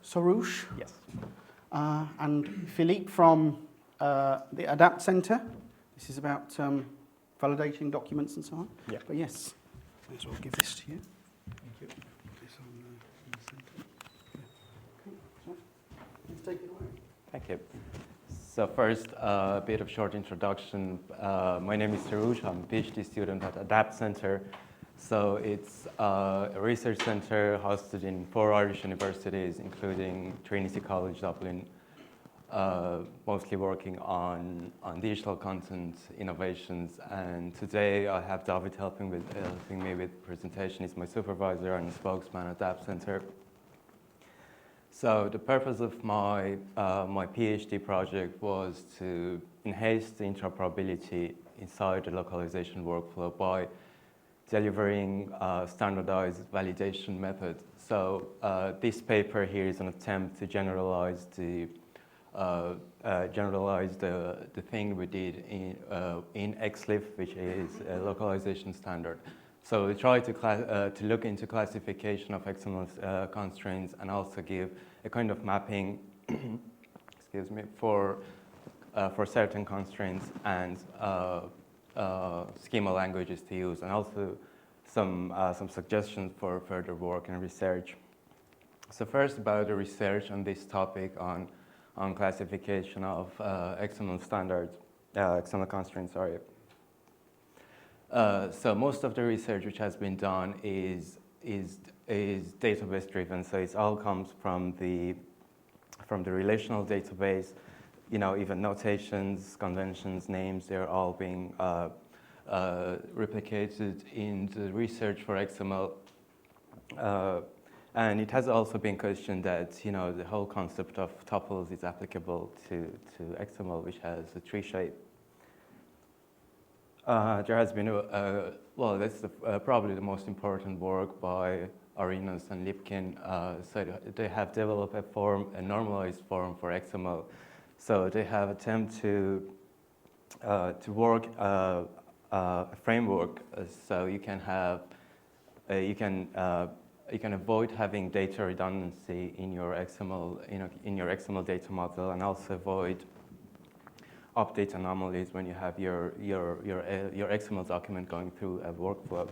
Soroush. Yes. And Filip from the Adapt Center. This is about validating documents and so on. Yeah. But yes, may as well give this to you. Thank you. Put this on the center. Yeah. Okay. So, let's take it away. Thank you. So first, a bit of short introduction. My name is Soroush. I'm a PhD student at Adapt Center. So it's a research center hosted in 4 Irish universities, including Trinity College Dublin, mostly working on digital content innovations. And today I have David helping me with the presentation. He's my supervisor and spokesman at Adapt Center. So the purpose of my PhD project was to enhance the interoperability inside the localization workflow by delivering standardized validation method. So this paper here is an attempt to generalize the thing we did in XLIF, which is a localization standard. So we try to look into classification of XML constraints and also give a kind of mapping, excuse me, for certain constraints and schema languages to use, and also some suggestions for further work and research. So first, about the research on this topic on classification of XML standards, XML constraints. Sorry. So most of the research which has been done is database driven. So it all comes from the relational database. You know, even notations, conventions, names, they're all being replicated in the research for XML. And it has also been questioned that, you know, the whole concept of tuples is applicable to XML, which has a tree shape. There has been, well, that's probably the most important work by Arenas and Lipkin. So they have developed a normalized form for XML. So they have attempted to work a framework, so you can have you can avoid having data redundancy in your XML data model, and also avoid update anomalies when you have your XML document going through a workflow.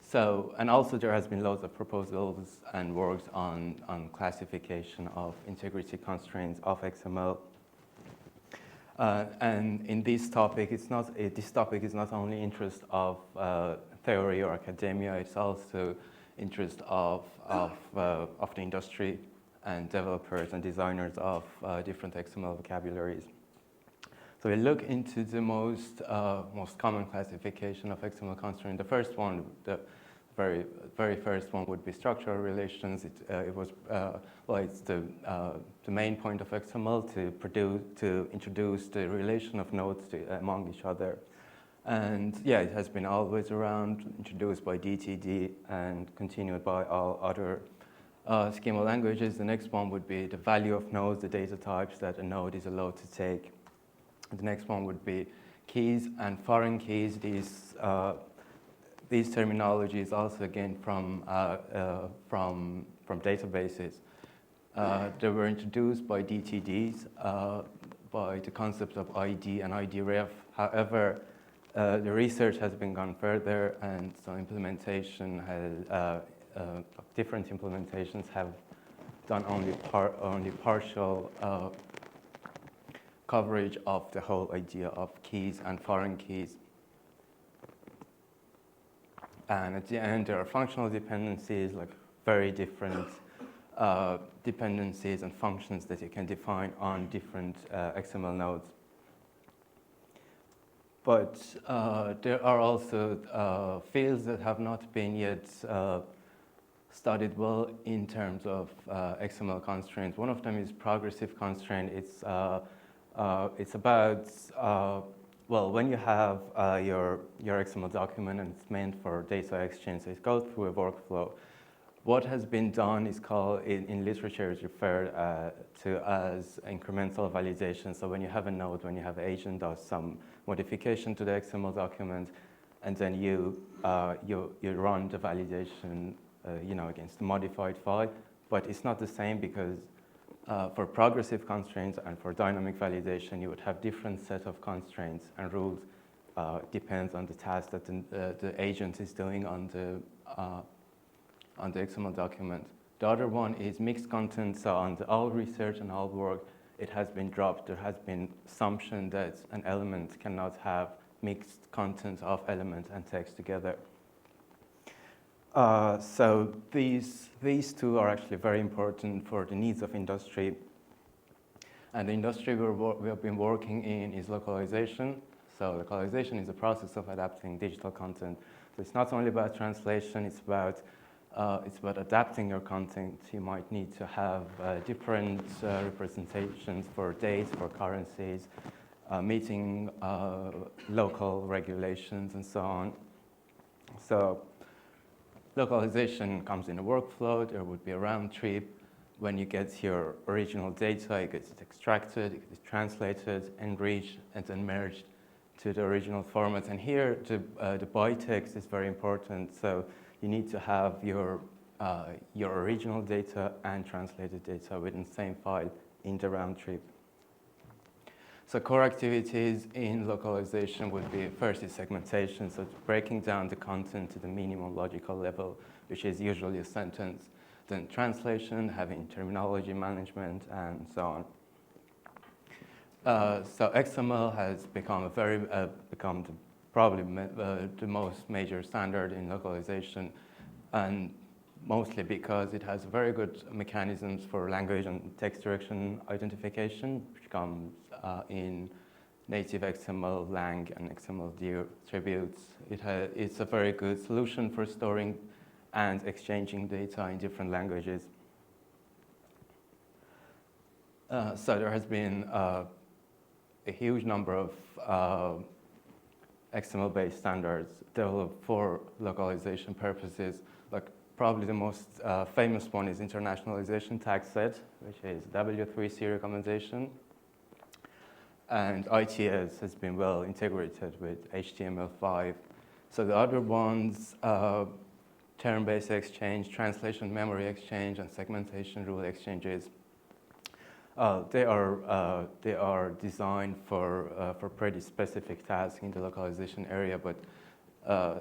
So, and also there has been loads of proposals and works on classification of integrity constraints of XML. And in this topic, this topic is not only interest of theory or academia, it's also interest of the industry and developers and designers of different XML vocabularies. So we look into the most common classification of XML constraint. The first one, the very first one, would be structural relations. It's the main point of XML to introduce the relation of nodes among each other. And yeah, it has been always around, introduced by DTD and continued by all other schema languages. The next one would be the value of nodes, the data types that a node is allowed to take. The next one would be keys and foreign keys. These terminologies also again from databases. They were introduced by DTDs by the concept of ID and IDREF. However, the research has been gone further, and so implementation has different implementations have done only partial coverage of the whole idea of keys and foreign keys. And at the end, there are functional dependencies, like very different dependencies and functions that you can define on different XML nodes. But there are also fields that have not been yet studied well in terms of XML constraints. One of them is progressive constraint. It's about well, when you have your XML document and it's meant for data exchange, so it goes through a workflow. What has been done is called, in literature, is referred to as incremental validation. So when you have a node, when you have an agent does some modification to the XML document, and then you run the validation against the modified file, but it's not the same because for progressive constraints and for dynamic validation, you would have different set of constraints and rules. Depends on the task that the agent is doing on the XML document. The other one is mixed content. So on all research and all work, it has been dropped. There has been assumption that an element cannot have mixed content of element and text together. So these two are actually very important for the needs of industry. And the industry we have been working in is localization. So localization is a process of adapting digital content. So it's not only about translation, it's about adapting your content. You might need to have different representations for dates, for currencies, meeting local regulations and so on. So localization comes in a workflow. There would be a round trip. When you get your original data, it gets extracted, it gets translated, enriched, and then merged to the original format. And here, the bytext is very important. So you need to have your original data and translated data within the same file in the round trip. So core activities in localization would be, first is segmentation, so breaking down the content to the minimum logical level, which is usually a sentence. Then translation, having terminology management, and so on. So XML has become probably the most major standard in localization, and mostly because it has very good mechanisms for language and text direction identification, which comes in native XML, lang, and XML attributes. It's a very good solution for storing and exchanging data in different languages. So there has been a huge number of XML-based standards developed for localization purposes. Like probably the most famous one is internationalization tag set, which is W3C recommendation. And ITS has been well integrated with HTML5. So the other ones, term-based exchange, translation memory exchange, and segmentation rule exchanges, they are designed for pretty specific tasks in the localization area. But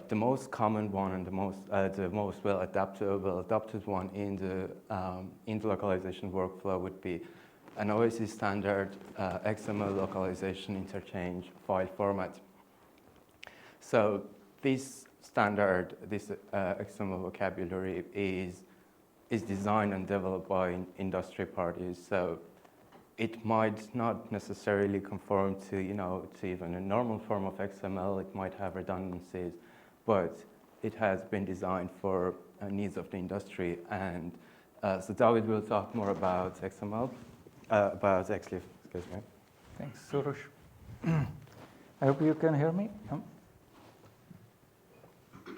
the most common one and the most well adopted one in the localization workflow would be an OSI standard XML localization interchange file format. So this standard, this XML vocabulary is designed and developed by industry parties. So it might not necessarily conform to even a normal form of XML. It might have redundancies, but it has been designed for needs of the industry. And so David will talk more about XML. About XLIF, excuse me. Thanks, Soroush. I hope you can hear me.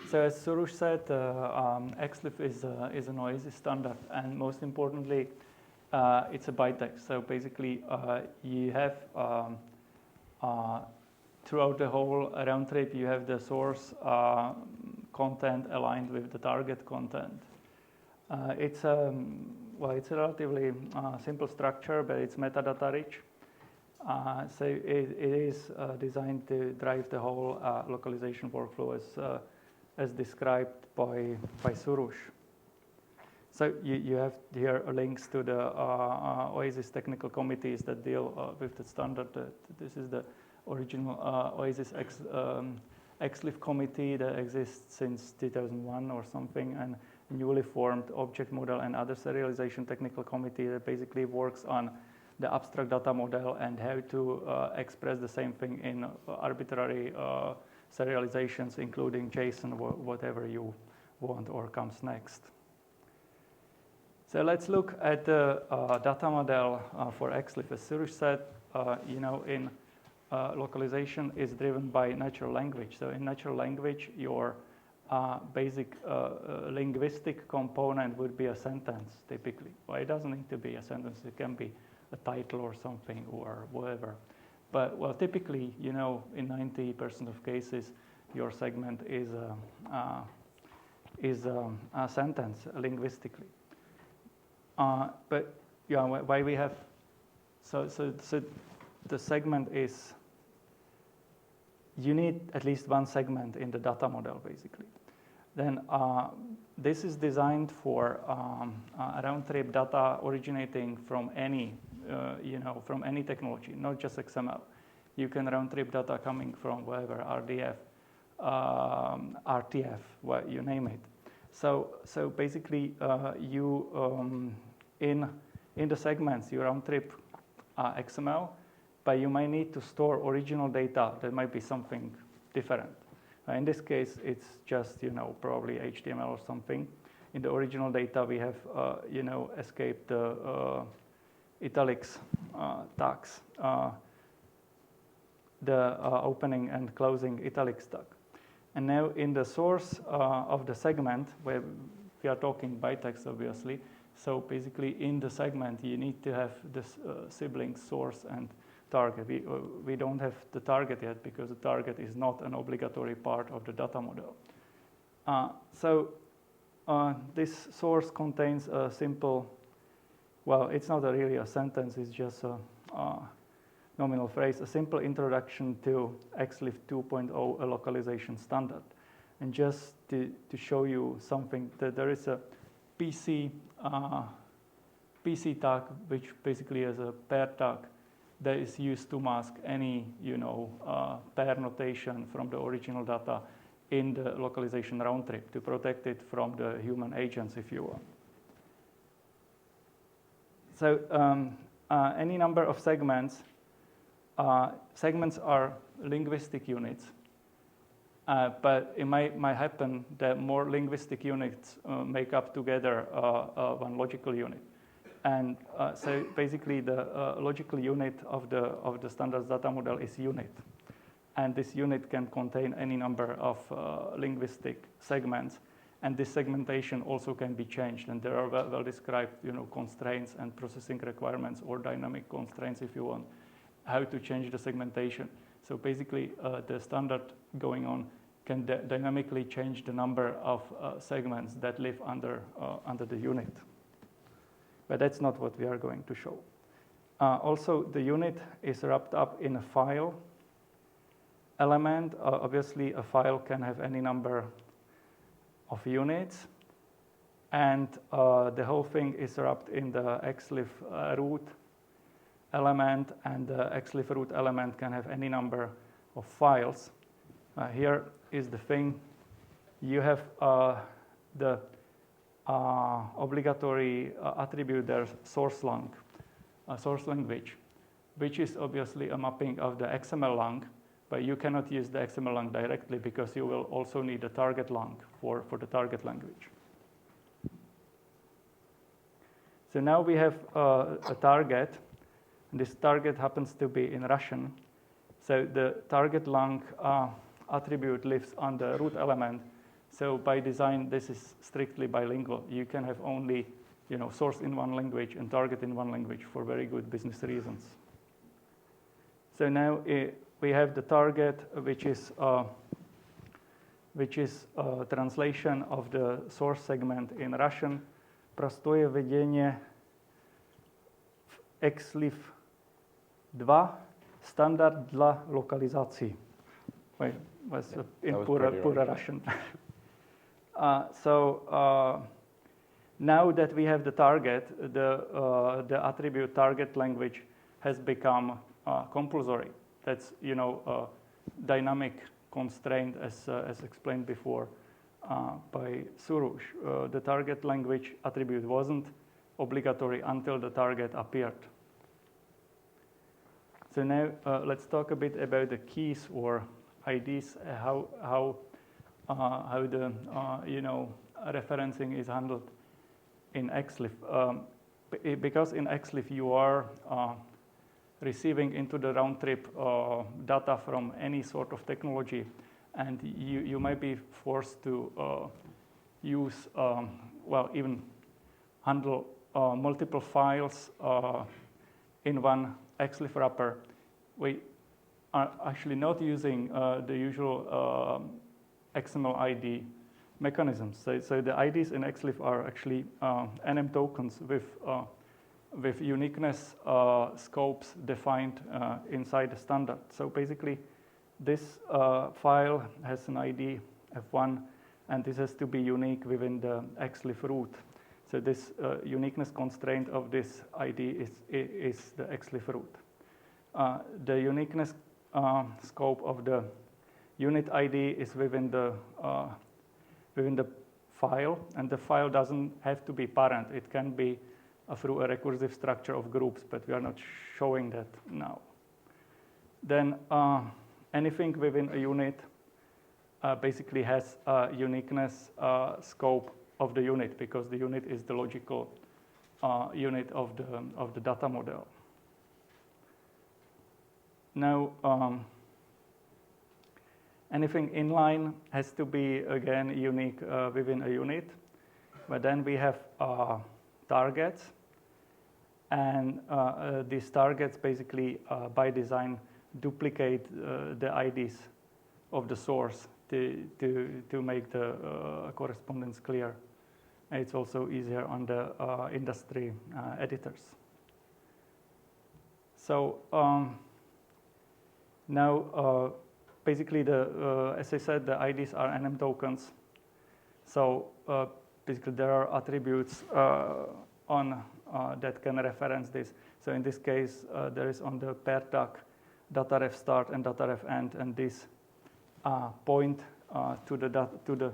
So as Soroush said, XLIF is an OASIS standard, and most importantly, it's a bytext. So basically, you have throughout the whole round trip, you have the source content aligned with the target content. It's a relatively simple structure, but it's metadata rich. So it is designed to drive the whole localization workflow as described by Soroush. So you have here links to the OASIS technical committees that deal with the standard. This is the original OASIS XLIF committee that exists since 2001 or something, and newly formed object model and other serialization technical committee that basically works on the abstract data model and how to express the same thing in arbitrary serializations, including JSON, whatever you want or comes next. So let's look at the data model for XLIF. As Soroush said, in localization is driven by natural language. So in natural language, your basic linguistic component would be a sentence, typically. Well, it doesn't need to be a sentence. It can be a title or something or whatever. But, well, typically, in 90% of cases, your segment is is a sentence linguistically. But yeah, why we have so the segment is, you need at least one segment in the data model basically. Then this is designed for round-trip data originating from any from any technology, not just XML. You can round-trip data coming from wherever, RDF, RTF, what you name it. So basically, you in the segments you round-trip XML, but you might need to store original data that might be something different. In this case, it's just probably HTML or something. In the original data, we have escaped the italics tags, the opening and closing italics tag. And now in the source of the segment, where we are talking bytetext, obviously. So basically, in the segment, you need to have this sibling source and target. We don't have the target yet because the target is not an obligatory part of the data model. This source contains a simple, well, it's not really a sentence, it's just a nominal phrase, a simple introduction to XLIF 2.0, a localization standard. And just to show you something, that there is a PC tag, which basically is a pair tag that is used to mask any pair notation from the original data in the localization round trip to protect it from the human agents, if you will. So any number of segments are linguistic units, but it might happen that more linguistic units make up together one logical unit. And so basically the logical unit of the standards data model is unit. And this unit can contain any number of linguistic segments. And this segmentation also can be changed. And there are well described constraints and processing requirements, or dynamic constraints if you want, how to change the segmentation. So basically the standard going on can dynamically change the number of segments that live under the unit. But that's not what we are going to show. Also, the unit is wrapped up in a file element. Obviously, a file can have any number of units. And the whole thing is wrapped in the XLIF root element. And the XLIF root element can have any number of files. Here is the thing. You have the obligatory attribute there, source language, which is obviously a mapping of the XML lang, but you cannot use the XML lang directly because you will also need a target lang for the target language. So now we have a target, and this target happens to be in Russian. So the target lang attribute lives on the root element. So by design, this is strictly bilingual. You can have only, source in one language and target in one language for very good business reasons. So now we have the target, which is translation of the source segment in Russian. Простое введение XLIF 2 стандарт для локализации. Wait, was in pura Russian. Now that we have the target, the attribute target language has become compulsory. That's a dynamic constraint as explained before by Soroush. The target language attribute wasn't obligatory until the target appeared. So now let's talk a bit about the keys or IDs, how the referencing is handled in XLIF. Because in XLIF you are receiving into the round trip data from any sort of technology, and you might be forced to use, even handle multiple files in one XLIF wrapper. We are actually not using the usual XML ID mechanisms. So the IDs in XLIF are actually NM tokens with uniqueness scopes defined inside the standard. So basically, this file has an ID F1, and this has to be unique within the XLIF root. So this uniqueness constraint of this ID is the XLIF root. The uniqueness scope of the unit ID is within the file, and the file doesn't have to be parent. It can be through a recursive structure of groups, but we are not showing that now. Then anything within a unit basically has a uniqueness scope of the unit, because the unit is the logical unit of the data model. Now, anything inline has to be, again, unique within a unit. But then we have targets. And these targets basically, by design, duplicate the IDs of the source to make the correspondence clear. And it's also easier on the industry editors. So now, basically, as I said, the IDs are NM tokens. So basically, there are attributes on that can reference this. So in this case, there is on the pair tag dataref start and dataref end, and these point to the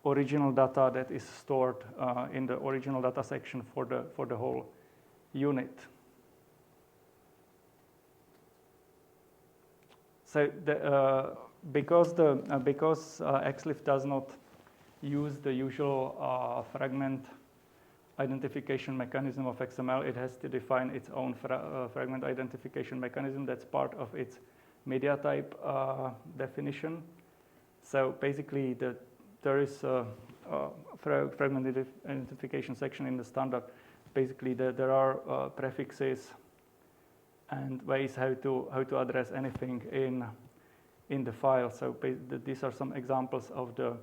original data that is stored in the original data section for the whole unit. So because XLIF does not use the usual fragment identification mechanism of XML, it has to define its own fragment identification mechanism that's part of its media type definition. So basically, there is a fragment identification section in the standard. Basically, there are prefixes and ways how to address anything in the file. So these are some examples of the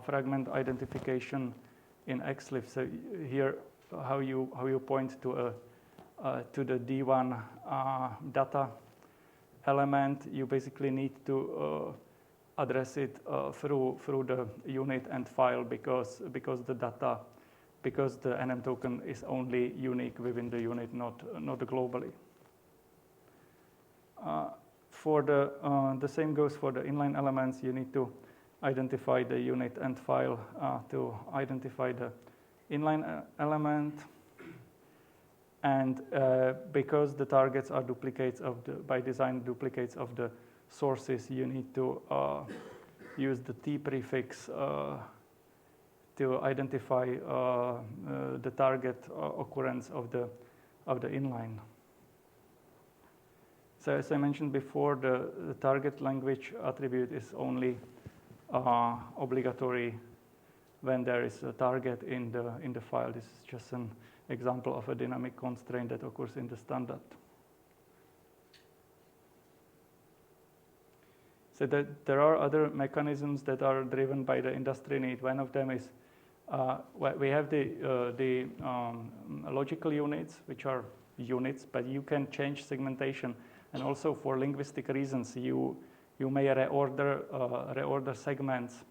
fragment identification in XLIF. So here, how you point to the D1 data element, you basically need to address it through the unit and file because the NM token is only unique within the unit, not globally. For the same goes for the inline elements. You need to identify the unit and file to identify the inline element. And because the targets are duplicates by design duplicates of the sources, you need to use the T prefix to identify the target occurrence of the inline. So as I mentioned before, the target language attribute is only obligatory when there is a target in the file. This is just an example of a dynamic constraint that occurs in the standard. So there are other mechanisms that are driven by the industry need. One of them is we have the logical units, which are units, but you can change segmentation. And also for linguistic reasons, you may reorder segments.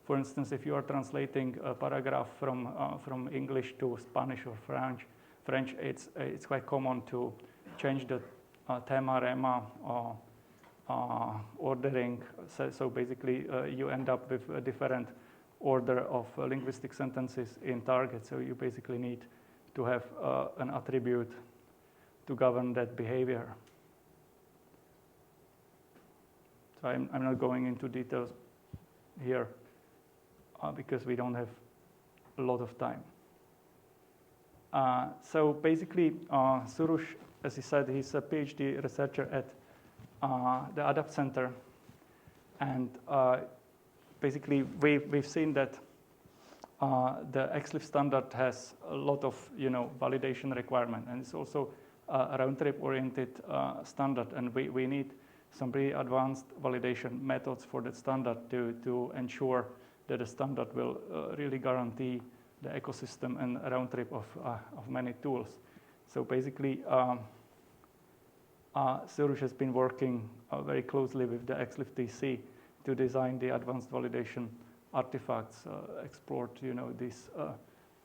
For instance, if you are translating a paragraph from English to Spanish or French, it's quite common to change the thema, rema, ordering. So basically, you end up with a different order of linguistic sentences in target. So you basically need to have an attribute to govern that behavior. So I'm not going into details here because we don't have a lot of time. So basically, Soroush, as he said, he's a PhD researcher at the Adapt Center. And basically, we've seen that the XLIF standard has a lot of validation requirement, and it's also a round-trip oriented standard, and we need some pretty advanced validation methods for that standard to ensure that the standard will really guarantee the ecosystem and round trip of many tools. So basically, Soroush has been working very closely with the XLIF TC to design the advanced validation artifacts, explored these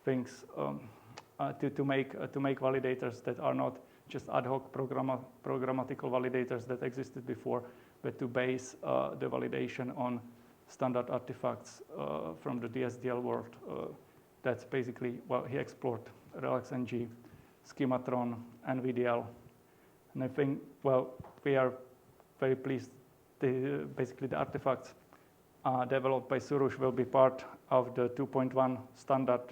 things to make validators that are not just ad hoc programmatical validators that existed before, but to base the validation on standard artifacts from the DSDL world. That's basically, well, he explored RelaxNG, Schematron, NVDL. And I think, well, we are very pleased. Basically, the artifacts developed by Soroush will be part of the 2.1 standard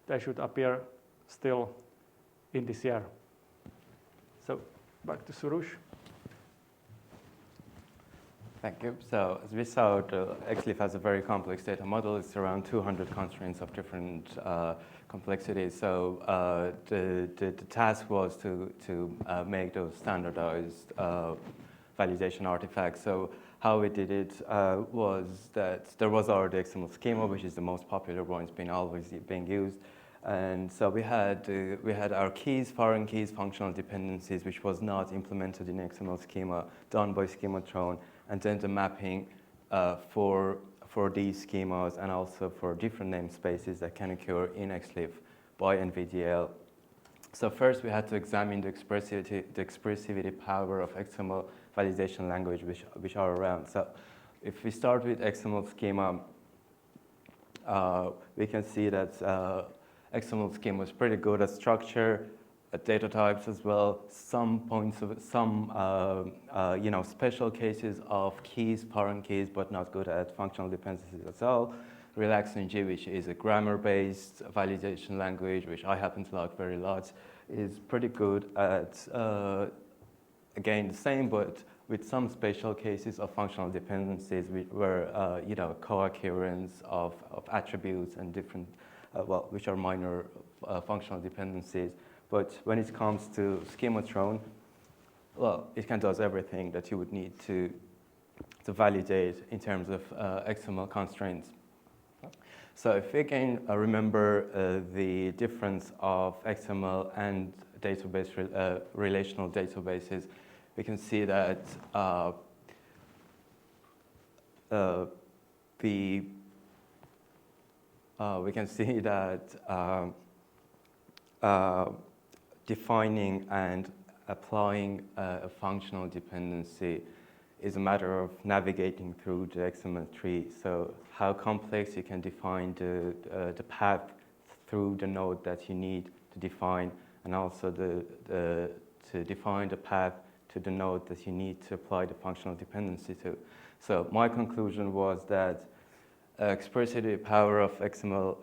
that should appear still in this year. So back to Soroush. Thank you. So as we saw, XLIF has a very complex data model. It's around 200 constraints of different complexities. So the task was to make those standardized validation artifacts. So how we did it was that there was already XML schema, which is the most popular one. It's been always being used. And so we had our keys, foreign keys, functional dependencies, which was not implemented in XML schema, done by Schematron, and then the mapping for these schemas and also for different namespaces that can occur in XLIF by NVDL. So first we had to examine the expressivity power of XML validation language which are around. So if we start with XML schema, we can see that XML schema is pretty good at structure, at data types as well. Some points of special cases of keys, foreign keys, but not good at functional dependencies as well. RelaxNG, which is a grammar-based validation language, which I happen to like very lot, is pretty good at again the same, but with some special cases of functional dependencies, where co-occurrence of attributes and different. Which are minor functional dependencies. But when it comes to Schematron, well, it can do everything that you would need to validate in terms of XML constraints. So if we can remember the difference of XML and database relational databases, we can see that defining and applying a functional dependency is a matter of navigating through the XML tree. So how complex you can define the path through the node that you need to define, and also to define the path to the node that you need to apply the functional dependency to. So my conclusion was that expressivity power of XML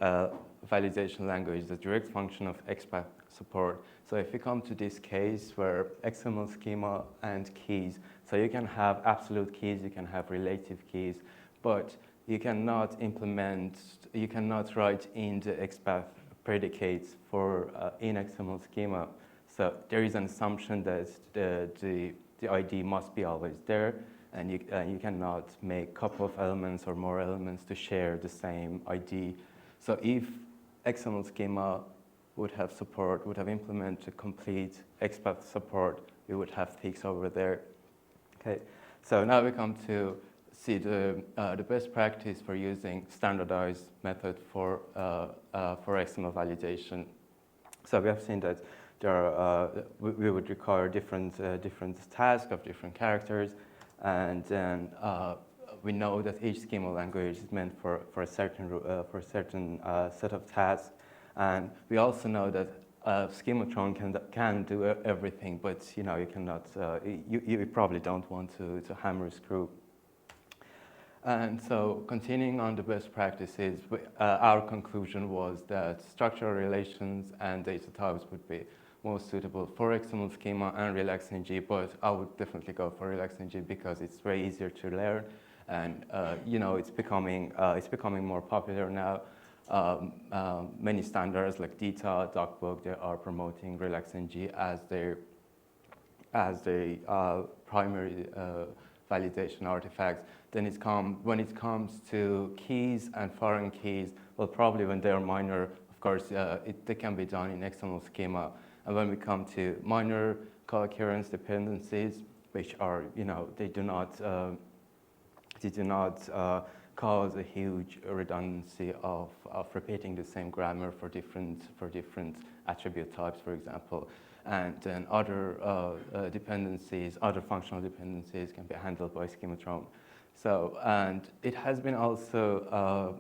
validation language is a direct function of XPath support. So if we come to this case where XML schema and keys, so you can have absolute keys, you can have relative keys, but you cannot write in the XPath predicates for in XML schema. So there is an assumption that the ID must be always there, and you cannot make a couple of elements or more elements to share the same ID. So if XML schema would have implemented complete XPath support, we would have things over there. Okay, so now we come to see the best practice for using standardized method for XML validation. So we have seen that we would require different tasks of different characters, and then we know that each schema language is meant for a certain set of tasks, and we also know that Schematron can do everything, but you cannot. You probably don't want to hammer a screw. And so, continuing on the best practices, our conclusion was that structural relations and data types would be most suitable for XML schema and RelaxNG, but I would definitely go for RelaxNG because it's way easier to learn, and it's becoming more popular now. Many standards like DITA, DocBook, they are promoting RelaxNG as their primary validation artifacts. Then when it comes to keys and foreign keys, well, probably when they are minor, of course, they can be done in XML schema. And when we come to minor co-occurrence dependencies, which are, they do not cause a huge redundancy of repeating the same grammar for different attribute types, for example. And then other dependencies, other functional dependencies can be handled by schematron. So, and it has been also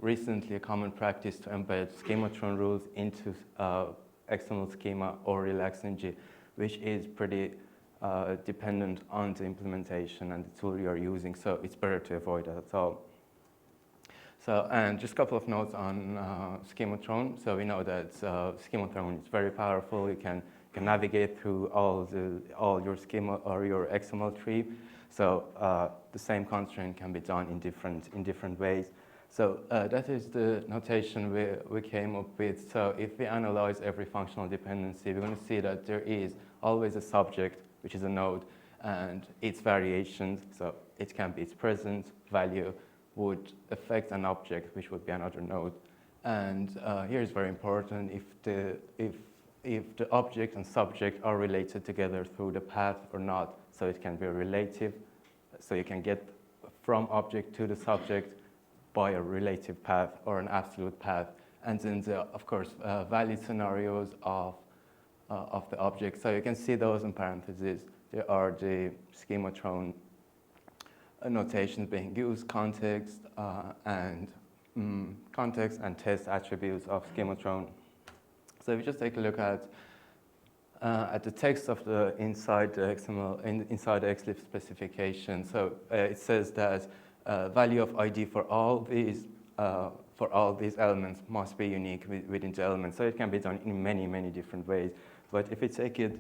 recently a common practice to embed schematron rules into XML schema or relaxng, which is pretty dependent on the implementation and the tool you are using, so it's better to avoid that at all. So, and just a couple of notes on schematron. So we know that schematron is very powerful. You can navigate through all your schema or your XML tree. So the same constraint can be done in different ways. So that is the notation we came up with. So if we analyze every functional dependency, we're going to see that there is always a subject, which is a node, and its variations. So it can be its present value would affect an object, which would be another node. And here is very important: if the object and subject are related together through the path or not. So it can be relative. So you can get from object to the subject by a relative path or an absolute path. And then, of course, valid scenarios of the object. So you can see those in parentheses. There are the schematron notations being used, context and test attributes of schematron. So if you just take a look at the text of the inside the XML, inside the XLib specification. So it says that value of ID for all these elements must be unique within the element. So it can be done in many different ways. But if we take it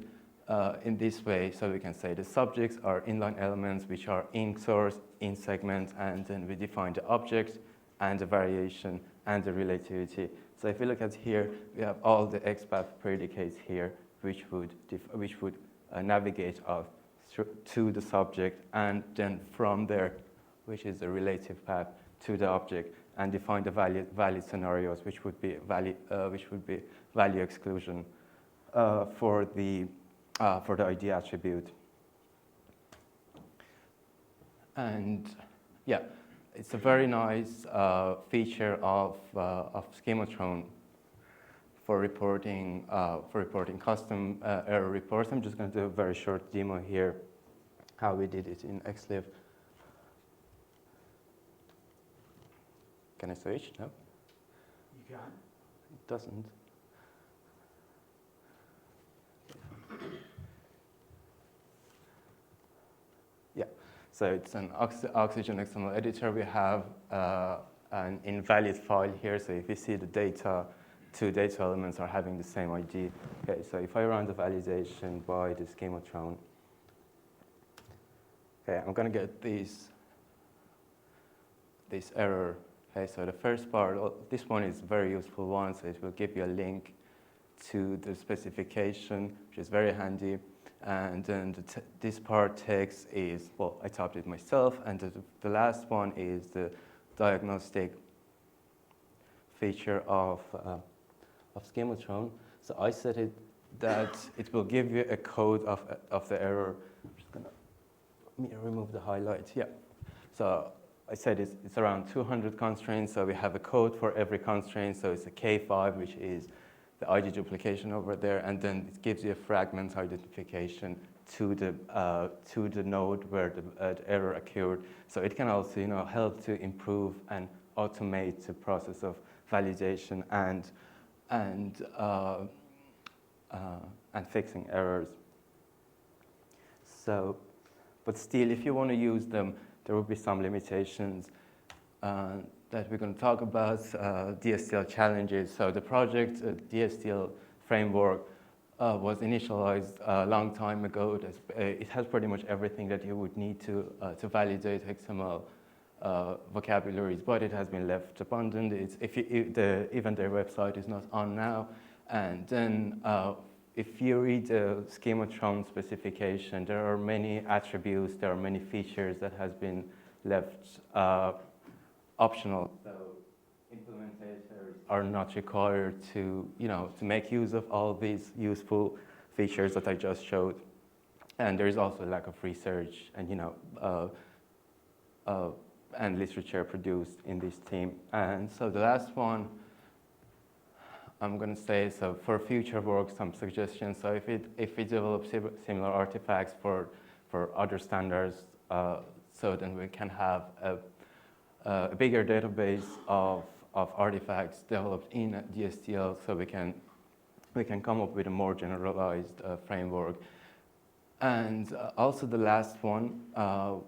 in this way, so we can say the subjects are inline elements which are in source, in segment, and then we define the object and the variation and the relativity. So if we look at here, we have all the XPath predicates here, which would navigate us to the subject, and then from there, which is the relative path, to the object, and define the valid scenarios, which would be value exclusion for the ID attribute. And yeah, it's a very nice feature of schematron for reporting custom error reports. I'm just going to do a very short demo here, how we did it in XLib. Can I switch? No? You can. It doesn't. Yeah, so it's an Oxygen XML editor. We have an invalid file here. So if you see the data, two data elements are having the same ID. Okay, so if I run the validation by the schematron, okay, I'm going to get this error. Okay, so the first part, this one is a very useful one, so it will give you a link to the specification, which is very handy. And then this part text is, well, I typed it myself, and the last one is the diagnostic feature of schematron. So I set it that it will give you a code of the error. I'm just going to remove the highlight. Yeah. So I said it's around 200 constraints, so we have a code for every constraint. So it's a K5, which is the ID duplication over there, and then it gives you a fragment identification to the node where the error occurred. So it can also, help to improve and automate the process of validation and fixing errors. So, but still, if you want to use them, there will be some limitations that we're going to talk about, DSDL challenges. So the project DSDL framework was initialized a long time ago. It has pretty much everything that you would need to validate XML vocabularies, but it has been left abandoned. Even their website is not on now. And then if you read the schematron specification, there are many attributes, there are many features that has been left optional. So implementators are not required to, to make use of all these useful features that I just showed. And there is also a lack of research and literature produced in this team. And so the last one, I'm going to say, so for future work, some suggestions. So if we develop similar artifacts for other standards, so then we can have a bigger database of artifacts developed in DSDL, so we can come up with a more generalized framework. And also the last one,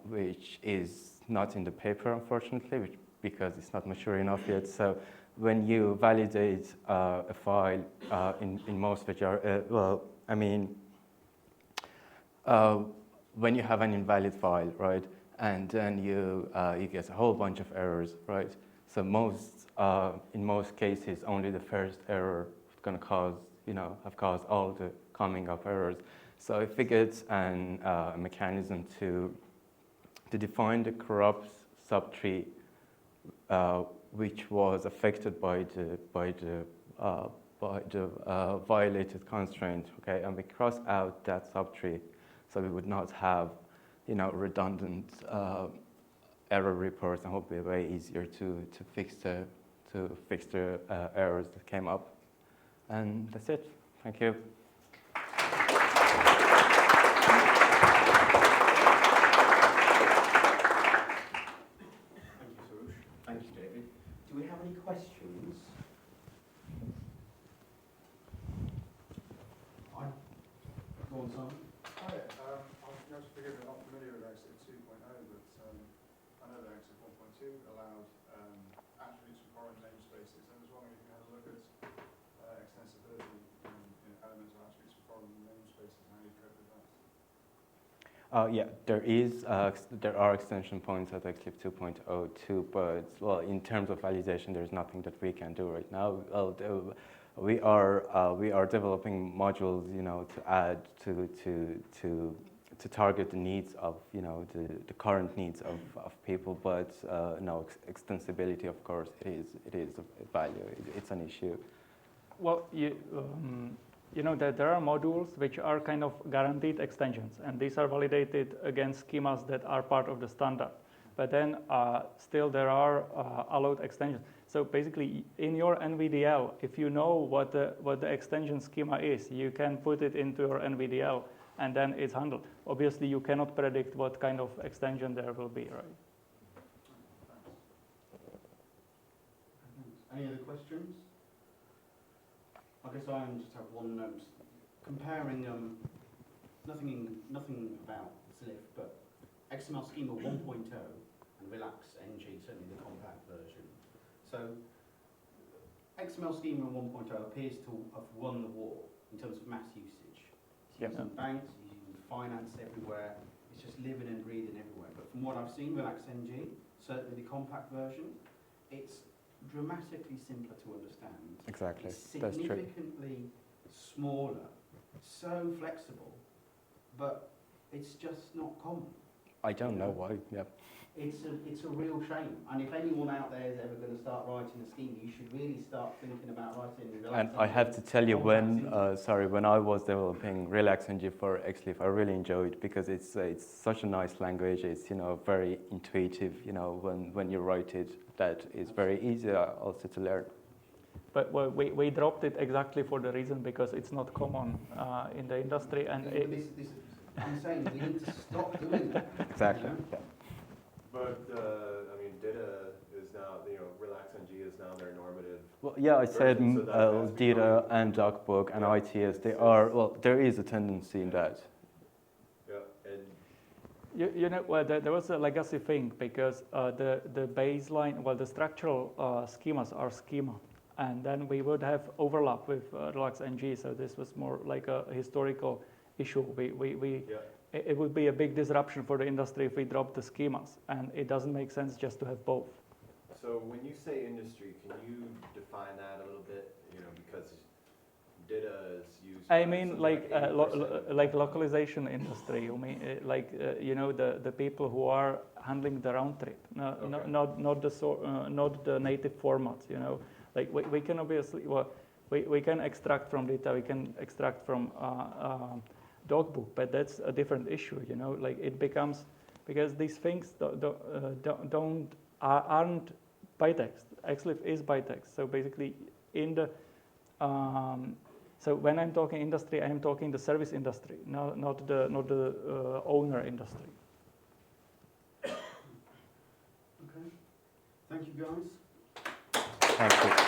which is not in the paper, unfortunately, because it's not mature enough yet. So when you validate a file in most which are, when you have an invalid file, right, and then you get a whole bunch of errors, right? So in most cases, only the first error is going to cause, have caused all the coming up errors. So if we get a mechanism to define the corrupt subtree which was affected by the violated constraint, okay, and we cross out that subtree, so we would not have, redundant error reports, and it would be way easier to fix the errors that came up. And that's it. Thank you. Do we have any questions? Go on, Simon. Hi, I'm just forgive me, I'm not familiar with XLIF 2.0, but I know that XLIF 1.2 allowed attributes from foreign namespaces. I was wondering if you had a look at extensibility in elements of attributes from foreign namespaces and how you cope with that. Yeah, there are extension points at XLIF 2.0 too, but well, in terms of validation, there's nothing that we can do right now. We are developing modules, to add to target the needs of, the current needs of people, but no, extensibility, of course, it is a value. It's an issue. Well, that there are modules which are kind of guaranteed extensions, and these are validated against schemas that are part of the standard. But then still there are allowed extensions. So basically, in your NVDL, if you know what the extension schema is, you can put it into your NVDL, and then it's handled. Obviously, you cannot predict what kind of extension there will be, right? Any other questions? I guess I just have one note. Comparing nothing about XLIF, but XML schema 1.0 and Relax NG, certainly the compact version. So XML schema 1.0 appears to have won the war in terms of mass usage. It's used in banks, it's used in finance everywhere. It's just living and breathing everywhere. But from what I've seen, Relax NG, certainly the compact version, it's dramatically simpler to understand. Exactly, It's that's true. significantly smaller, so flexible, but it's just not common. I don't know why. Yeah. It's a real shame. And if anyone out there is ever going to start writing a scheme, you should really start thinking about writing. And I have to tell you, when I was developing Relax NG for XLIF, I really enjoyed it because it's such a nice language. It's very intuitive. When you write it, that is very easy also to learn. But we dropped it exactly for the reason because it's not common in the industry, and I'm saying we need to stop doing that. Exactly. Yeah. But data is now, Relax NG is now their normative. Well, yeah, I said so data and DocBook and ITS. They are, well, there is a tendency in that. Yeah, and there was a legacy thing because the baseline, the structural schemas are schema, and then we would have overlap with Relax NG. So this was more like a historical issue. It would be a big disruption for the industry if we drop the schemas, and it doesn't make sense just to have both. So when you say industry, can you define that a little bit? Because data is used? I by mean, something like 80%? like localization industry. You mean like you know the people who are handling the round trip, Okay. not the native formats. You know, like we can obviously we can extract from data, we can extract from dogbook, but that's a different issue. You know, like it becomes because these things aren't bytext. XLIF is bytext, so basically in the so when I'm talking industry, I am talking the service industry, not the owner industry. Okay. Thank you, guys. Thank you.